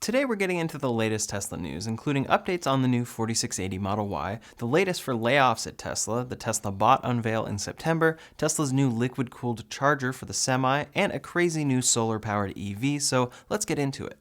Today we're getting into the latest Tesla news, including updates on the new 4680 Model Y, the latest for layoffs at Tesla, the Tesla bot unveil in September, Tesla's new liquid-cooled charger for the Semi, and a crazy new solar-powered EV, so let's get into it.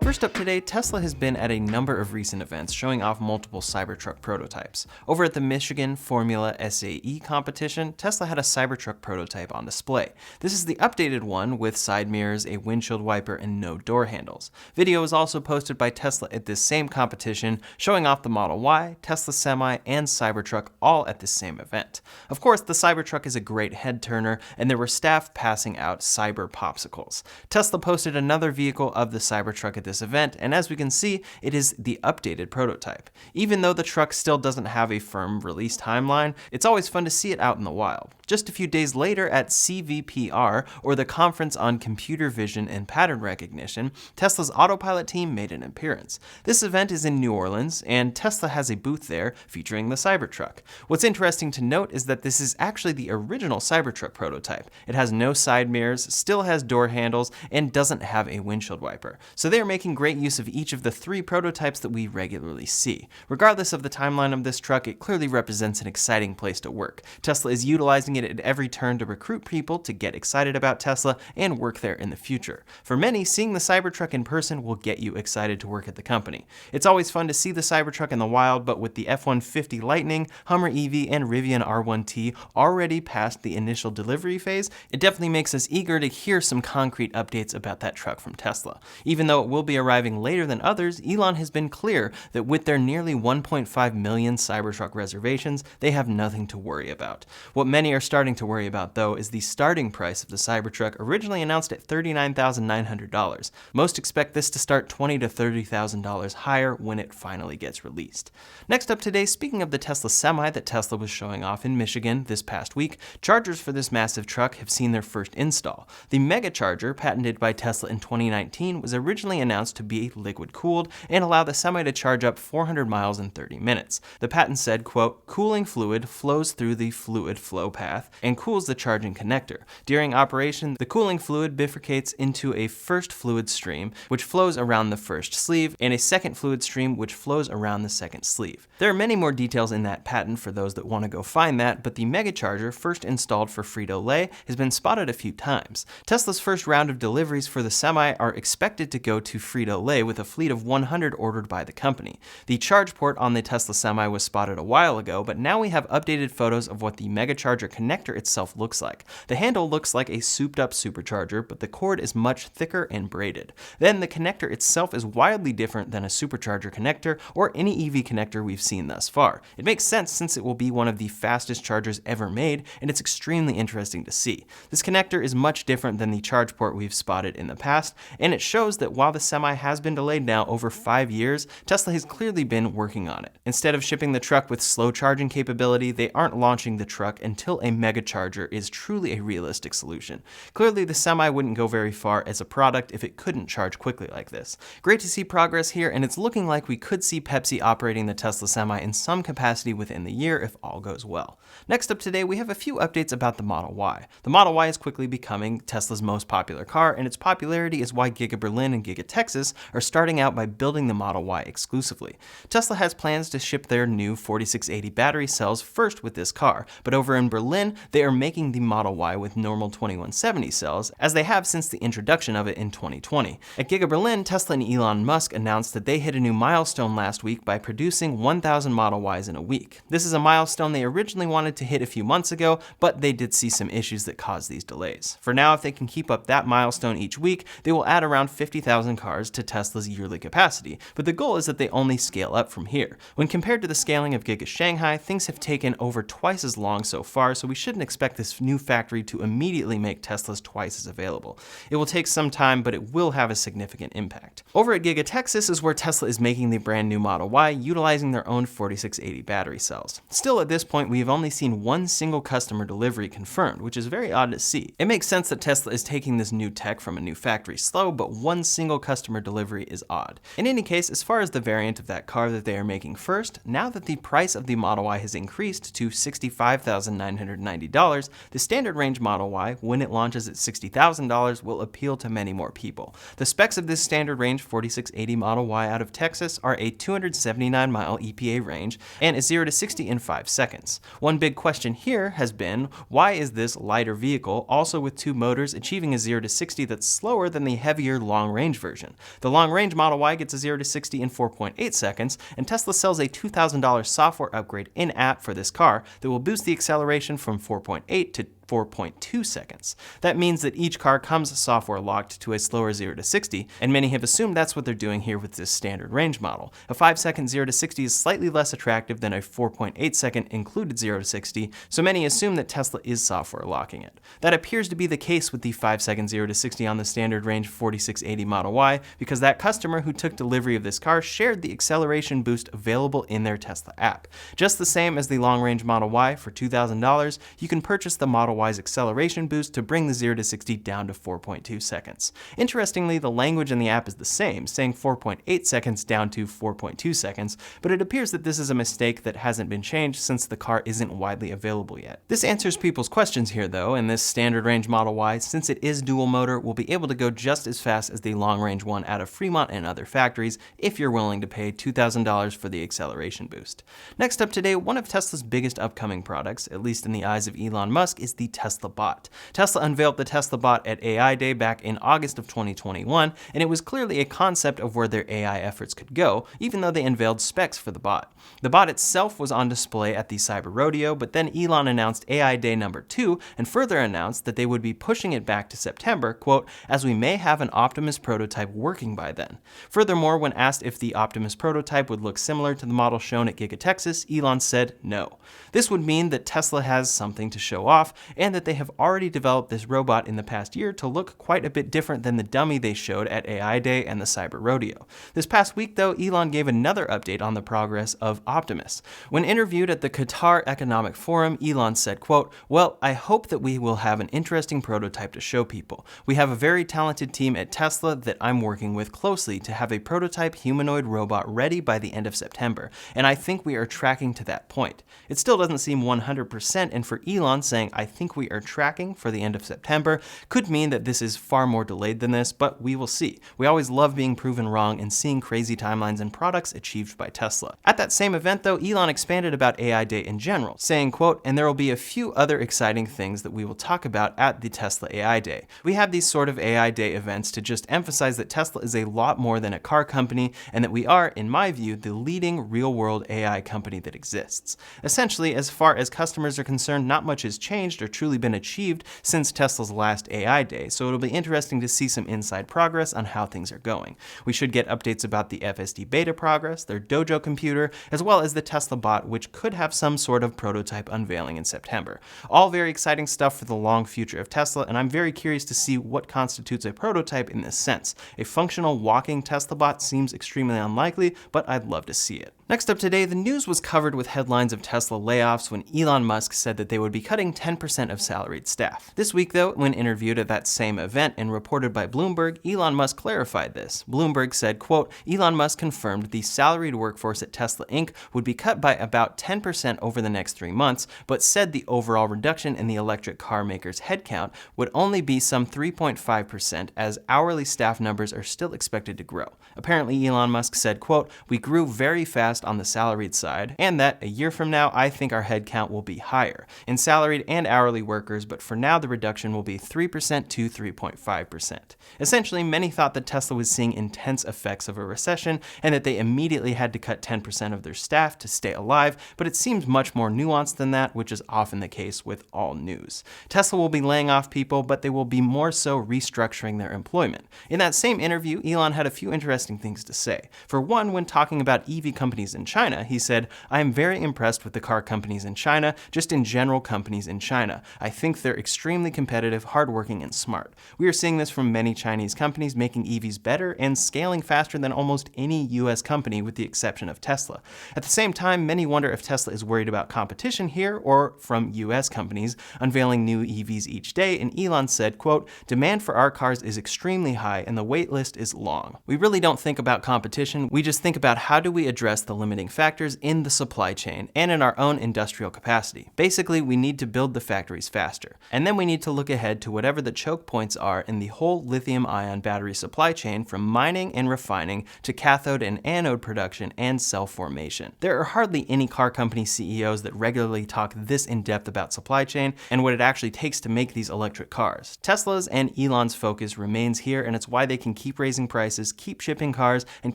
First up today, Tesla has been at a number of recent events showing off multiple Cybertruck prototypes. Over at the Michigan Formula SAE competition, Tesla had a Cybertruck prototype on display. This is the updated one with side mirrors, a windshield wiper, and no door handles. Video was also posted by Tesla at this same competition, showing off the Model Y, Tesla Semi, and Cybertruck all at this same event. Of course, the Cybertruck is a great head turner, and there were staff passing out Cyber Popsicles. Tesla posted another vehicle of the Cybertruck at this event, and as we can see, it is the updated prototype. Even though the truck still doesn't have a firm release timeline, it's always fun to see it out in the wild. Just a few days later at CVPR, or the Conference on Computer Vision and Pattern Recognition, Tesla's Autopilot team made an appearance. This event is in New Orleans, and Tesla has a booth there featuring the Cybertruck. What's interesting to note is that this is actually the original Cybertruck prototype. It has no side mirrors, still has door handles, and doesn't have a windshield wiper. So they are making great use of each of the three prototypes that we regularly see. Regardless of the timeline of this truck, it clearly represents an exciting place to work. Tesla is utilizing it at every turn to recruit people to get excited about Tesla and work there in the future. For many, seeing the Cybertruck in person will get you excited to work at the company. It's always fun to see the Cybertruck in the wild, but with the F-150 Lightning, Hummer EV, and Rivian R1T already past the initial delivery phase, it definitely makes us eager to hear some concrete updates about that truck from Tesla. Even though it will be arriving later than others, Elon has been clear that with their nearly 1.5 million Cybertruck reservations, they have nothing to worry about. What many are starting to worry about, though, is the starting price of the Cybertruck, originally announced at $39,900. Most expect this to start $20,000 to $30,000 higher when it finally gets released. Next up today, speaking of the Tesla Semi that Tesla was showing off in Michigan this past week, chargers for this massive truck have seen their first install. The Megacharger, patented by Tesla in 2019, was originally announced to be liquid-cooled and allow the Semi to charge up 400 miles in 30 minutes. The patent said, quote, "Cooling fluid flows through the fluid flow path and cools the charging connector. During operation, the cooling fluid bifurcates into a first fluid stream, which flows around the first sleeve, and a second fluid stream, which flows around the second sleeve." There are many more details in that patent for those that want to go find that, but the Megacharger, first installed for Frito-Lay, has been spotted a few times. Tesla's first round of deliveries for the Semi are expected to go to Frito-Lay with a fleet of 100 ordered by the company. The charge port on the Tesla Semi was spotted a while ago, but now we have updated photos of what the Megacharger connector itself looks like. The handle looks like a souped-up supercharger, but the cord is much thicker and braided. Then the connector itself is wildly different than a supercharger connector or any EV connector we've seen thus far. It makes sense since it will be one of the fastest chargers ever made, and it's extremely interesting to see. This connector is much different than the charge port we've spotted in the past, and it shows that while the Semi has been delayed now over 5 years, Tesla has clearly been working on it. Instead of shipping the truck with slow charging capability, they aren't launching the truck until a Megacharger is truly a realistic solution. Clearly, the Semi wouldn't go very far as a product if it couldn't charge quickly like this. Great to see progress here, and it's looking like we could see Pepsi operating the Tesla Semi in some capacity within the year if all goes well. Next up today, we have a few updates about the Model Y. The Model Y is quickly becoming Tesla's most popular car, and its popularity is why Giga Berlin and Giga Texas are starting out by building the Model Y exclusively. Tesla has plans to ship their new 4680 battery cells first with this car, but over in Berlin, they are making the Model Y with normal 2170 cells, as they have since the introduction of it in 2020. At Giga Berlin, Tesla and Elon Musk announced that they hit a new milestone last week by producing 1,000 Model Ys in a week. This is a milestone they originally wanted to hit a few months ago, but they did see some issues that caused these delays. For now, if they can keep up that milestone each week, they will add around 50,000 cars to Tesla's yearly capacity, but the goal is that they only scale up from here. When compared to the scaling of Giga Shanghai, things have taken over twice as long so far, so we shouldn't expect this new factory to immediately make Teslas twice as available. It will take some time, but it will have a significant impact. Over at Giga Texas is where Tesla is making the brand new Model Y, utilizing their own 4680 battery cells. Still, at this point, we have only seen one single customer delivery confirmed, which is very odd to see. It makes sense that Tesla is taking this new tech from a new factory slow, but one single customer delivery is odd. In any case, as far as the variant of that car that they are making first, now that the price of the Model Y has increased to $65,990, the standard range Model Y, when it launches at $60,000, will appeal to many more people. The specs of this standard range 4680 Model Y out of Texas are a 279-mile EPA range and is 0 to 60 in 5 seconds. One big question here has been, why is this lighter vehicle, also with 2 motors, achieving a 0 to 60 that's slower than the heavier long-range version? The long-range Model Y gets a 0 to 60 in 4.8 seconds, and Tesla sells a $2,000 software upgrade in-app for this car that will boost the acceleration from 4.8 to 4.2 seconds. That means that each car comes software locked to a slower 0 to 60, and many have assumed that's what they're doing here with this standard range model. A 5-second 0 to 60 is slightly less attractive than a 4.8-second included 0 to 60, so many assume that Tesla is software locking it. That appears to be the case with the 5-second 0 to 60 on the standard range 4680 Model Y, because that customer who took delivery of this car shared the acceleration boost available in their Tesla app. Just the same as the long-range Model Y, for $2,000, you can purchase the Model Y's acceleration boost to bring the 0 to 60 down to 4.2 seconds. Interestingly, the language in the app is the same, saying 4.8 seconds down to 4.2 seconds, but it appears that this is a mistake that hasn't been changed since the car isn't widely available yet. This answers people's questions here though, and this standard range Model Y, since it is dual motor, will be able to go just as fast as the long range one out of Fremont and other factories if you're willing to pay $2,000 for the acceleration boost. Next up today, one of Tesla's biggest upcoming products, at least in the eyes of Elon Musk, is the Tesla Bot. Tesla unveiled the Tesla Bot at AI Day back in August of 2021, and it was clearly a concept of where their AI efforts could go, even though they unveiled specs for the bot. The bot itself was on display at the Cyber Rodeo, but then Elon announced AI Day number 2 and further announced that they would be pushing it back to September, quote, as we may have an Optimus prototype working by then. Furthermore, when asked if the Optimus prototype would look similar to the model shown at Giga Texas, Elon said no. This would mean that Tesla has something to show off, and that they have already developed this robot in the past year to look quite a bit different than the dummy they showed at AI Day and the Cyber Rodeo. This past week, though, Elon gave another update on the progress of Optimus. When interviewed at the Qatar Economic Forum, Elon said, quote, well, I hope that we will have an interesting prototype to show people. We have a very talented team at Tesla that I'm working with closely to have a prototype humanoid robot ready by the end of September, and I think we are tracking to that point. It still doesn't seem 100%, and for Elon saying, I think we are tracking for the end of September, could mean that this is far more delayed than this, but we will see. We always love being proven wrong and seeing crazy timelines and products achieved by Tesla. At that same event, though, Elon expanded about AI Day in general, saying, quote, and there will be a few other exciting things that we will talk about at the Tesla AI Day. We have these sort of AI Day events to just emphasize that Tesla is a lot more than a car company, and that we are, in my view, the leading real-world AI company that exists. Essentially, as far as customers are concerned, not much has changed or truly been achieved since Tesla's last AI Day, so it'll be interesting to see some inside progress on how things are going. We should get updates about the FSD beta progress, their Dojo computer, as well as the Tesla Bot, which could have some sort of prototype unveiling in September. All very exciting stuff for the long future of Tesla, and I'm very curious to see what constitutes a prototype in this sense. A functional walking Tesla Bot seems extremely unlikely, but I'd love to see it. Next up today, the news was covered with headlines of Tesla layoffs when Elon Musk said that they would be cutting 10% of salaried staff. This week, though, when interviewed at that same event and reported by Bloomberg, Elon Musk clarified this. Bloomberg said, quote, Elon Musk confirmed the salaried workforce at Tesla Inc. would be cut by about 10% over the next 3 months, but said the overall reduction in the electric car maker's headcount would only be some 3.5% as hourly staff numbers are still expected to grow. Apparently, Elon Musk said, quote, we grew very fast on the salaried side, and that a year from now, I think our headcount will be higher in salaried and hourly workers, but for now, the reduction will be 3% to 3.5%. Essentially, many thought that Tesla was seeing intense effects of a recession and that they immediately had to cut 10% of their staff to stay alive, but it seems much more nuanced than that, which is often the case with all news. Tesla will be laying off people, but they will be more so restructuring their employment. In that same interview, Elon had a few interesting things to say. For one, when talking about EV company companies in China. He said, "I am very impressed with the car companies in China, just in general companies in China. I think they're extremely competitive, hardworking, and smart. We are seeing this from many Chinese companies making EVs better and scaling faster than almost any US company with the exception of Tesla. At the same time, many wonder if Tesla is worried about competition here or from US companies unveiling new EVs each day, and Elon said, quote, "Demand for our cars is extremely high and the wait list is long." We really don't think about competition, we just think about how do we address the limiting factors in the supply chain and in our own industrial capacity. Basically, we need to build the factories faster. And then we need to look ahead to whatever the choke points are in the whole lithium-ion battery supply chain, from mining and refining to cathode and anode production and cell formation. There are hardly any car company CEOs that regularly talk this in-depth about supply chain and what it actually takes to make these electric cars. Tesla's and Elon's focus remains here, and it's why they can keep raising prices, keep shipping cars, and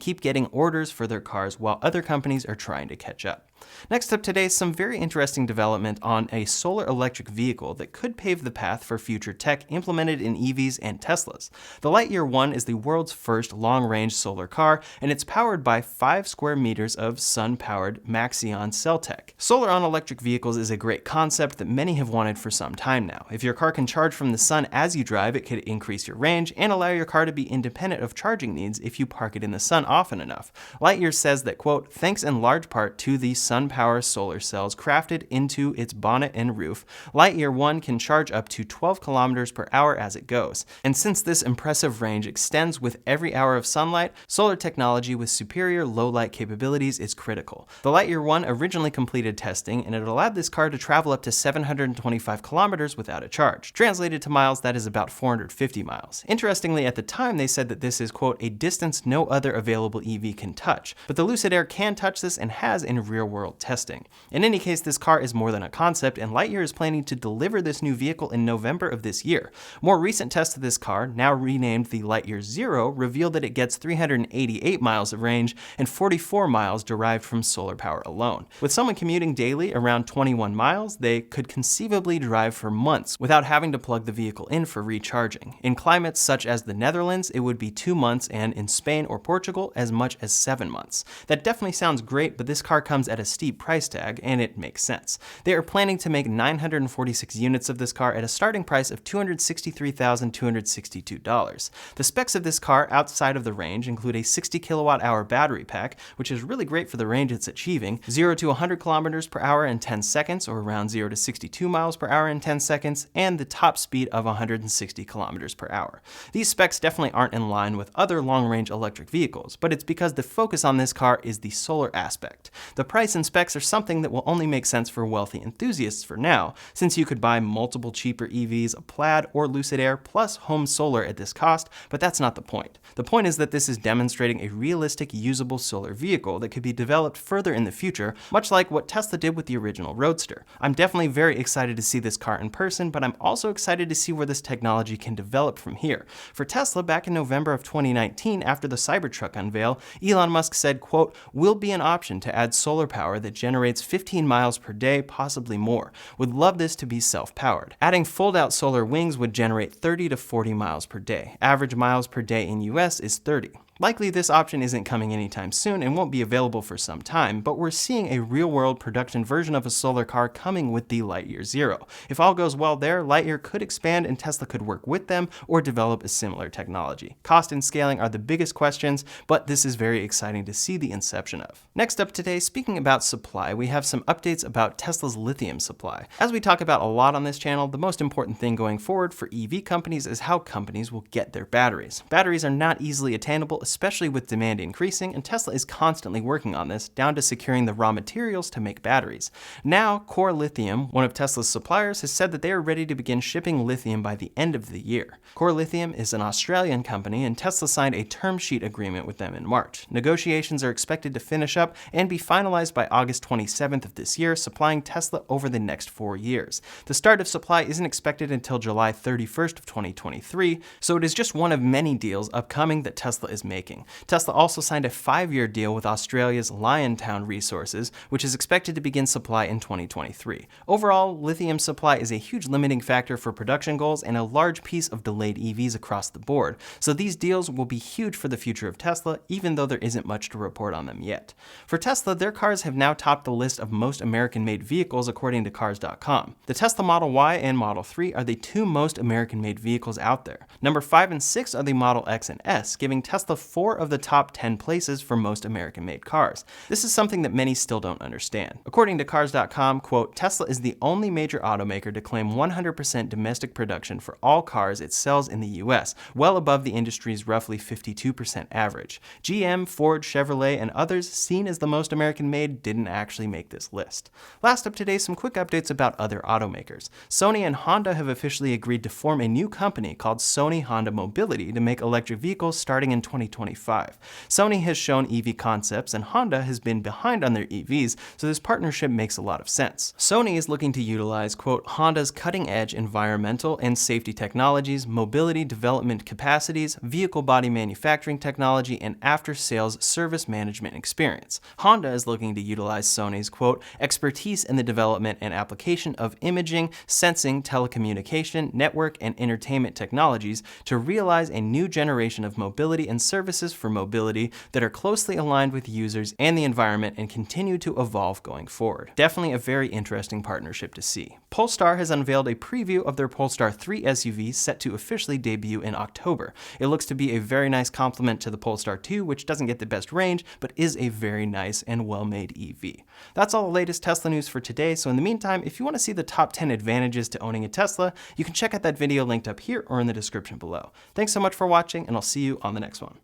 keep getting orders for their cars while other companies are trying to catch up. Next up today is some very interesting development on a solar electric vehicle that could pave the path for future tech implemented in EVs and Teslas. The Lightyear 1 is the world's first long-range solar car, and it's powered by 5 square meters of sun-powered Maxeon cell tech. Solar on electric vehicles is a great concept that many have wanted for some time now. If your car can charge from the sun as you drive, it could increase your range and allow your car to be independent of charging needs if you park it in the sun often enough. Lightyear says that, quote, "Thanks in large part to the SunPower solar cells crafted into its bonnet and roof, Lightyear 1 can charge up to 12 kilometers per hour as it goes. And since this impressive range extends with every hour of sunlight, solar technology with superior low-light capabilities is critical." The Lightyear 1 originally completed testing, and it allowed this car to travel up to 725 kilometers without a charge. Translated to miles, that is about 450 miles. Interestingly, at the time, they said that this is, quote, "a distance no other available EV can touch." But the Lucid Air can touch this and has in real-world testing. In any case, this car is more than a concept, and Lightyear is planning to deliver this new vehicle in November of this year. More recent tests of this car, now renamed the Lightyear Zero, revealed that it gets 388 miles of range and 44 miles derived from solar power alone. With someone commuting daily around 21 miles, they could conceivably drive for months without having to plug the vehicle in for recharging. In climates such as the Netherlands, it would be 2 months, and in Spain or Portugal, as much as 7 months. That definitely sounds great, but this car comes at a steep price tag, and it makes sense. They are planning to make 946 units of this car at a starting price of $263,262. The specs of this car outside of the range include a 60 kilowatt hour battery pack, which is really great for the range it's achieving, 0 to 100 kilometers per hour in 10 seconds, or around 0 to 62 miles per hour in 10 seconds, and the top speed of 160 kilometers per hour. These specs definitely aren't in line with other long-range electric vehicles, but it's because the focus on this car is the solar aspect. The price and specs are something that will only make sense for wealthy enthusiasts for now, since you could buy multiple cheaper EVs, a Plaid or Lucid Air plus home solar at this cost, but that's not the point. The point is that this is demonstrating a realistic, usable solar vehicle that could be developed further in the future, much like what Tesla did with the original Roadster. I'm definitely very excited to see this car in person, but I'm also excited to see where this technology can develop from here. For Tesla, back in November of 2019, after the Cybertruck unveil, Elon Musk said, quote, "Will be an option to add solar power that generates 15 miles per day, possibly more. Would love this to be self-powered. Adding fold-out solar wings would generate 30 to 40 miles per day. Average miles per day in US is 30. Likely this option isn't coming anytime soon and won't be available for some time, but we're seeing a real-world production version of a solar car coming with the Lightyear Zero. If all goes well there, Lightyear could expand and Tesla could work with them or develop a similar technology. Cost and scaling are the biggest questions, but this is very exciting to see the inception of. Next up today, speaking about supply, we have some updates about Tesla's lithium supply. As we talk about a lot on this channel, the most important thing going forward for EV companies is how companies will get their batteries. Batteries are not easily attainable, especially with demand increasing, and Tesla is constantly working on this, down to securing the raw materials to make batteries. Now, Core Lithium, one of Tesla's suppliers, has said that they are ready to begin shipping lithium by the end of the year. Core Lithium is an Australian company, and Tesla signed a term sheet agreement with them in March. Negotiations are expected to finish up and be finalized by August 27th of this year, supplying Tesla over the next 4 years. The start of supply isn't expected until July 31st of 2023, so it is just one of many deals upcoming that Tesla is making. making. Tesla also signed a 5-year deal with Australia's Liontown Resources, which is expected to begin supply in 2023. Overall, lithium supply is a huge limiting factor for production goals and a large piece of delayed EVs across the board, so these deals will be huge for the future of Tesla, even though there isn't much to report on them yet. For Tesla, their cars have now topped the list of most American-made vehicles according to Cars.com. The Tesla Model Y and Model 3 are the two most American-made vehicles out there. Number 5 and 6 are the Model X and S, giving Tesla 4 of the top 10 places for most American-made cars. This is something that many still don't understand. According to Cars.com, quote, Tesla is the only major automaker to claim 100% domestic production for all cars it sells in the US, well above the industry's roughly 52% average. GM, Ford, Chevrolet, and others seen as the most American-made didn't actually make this list. Last up today, some quick updates about other automakers. Sony and Honda have officially agreed to form a new company called Sony Honda Mobility to make electric vehicles starting in 2025. Sony has shown EV concepts and Honda has been behind on their EVs, so this partnership makes a lot of sense. Sony is looking to utilize, quote, Honda's cutting-edge environmental and safety technologies, mobility development capacities, vehicle body manufacturing technology, and after-sales service management experience. Honda is looking to utilize Sony's, quote, expertise in the development and application of imaging, sensing, telecommunication, network, and entertainment technologies to realize a new generation of mobility and services for mobility that are closely aligned with users and the environment and continue to evolve going forward. Definitely a very interesting partnership to see. Polestar has unveiled a preview of their Polestar 3 SUV set to officially debut in October. It looks to be a very nice complement to the Polestar 2, which doesn't get the best range, but is a very nice and well-made EV. That's all the latest Tesla news for today, so in the meantime, if you want to see the top 10 advantages to owning a Tesla, you can check out that video linked up here or in the description below. Thanks so much for watching, and I'll see you on the next one.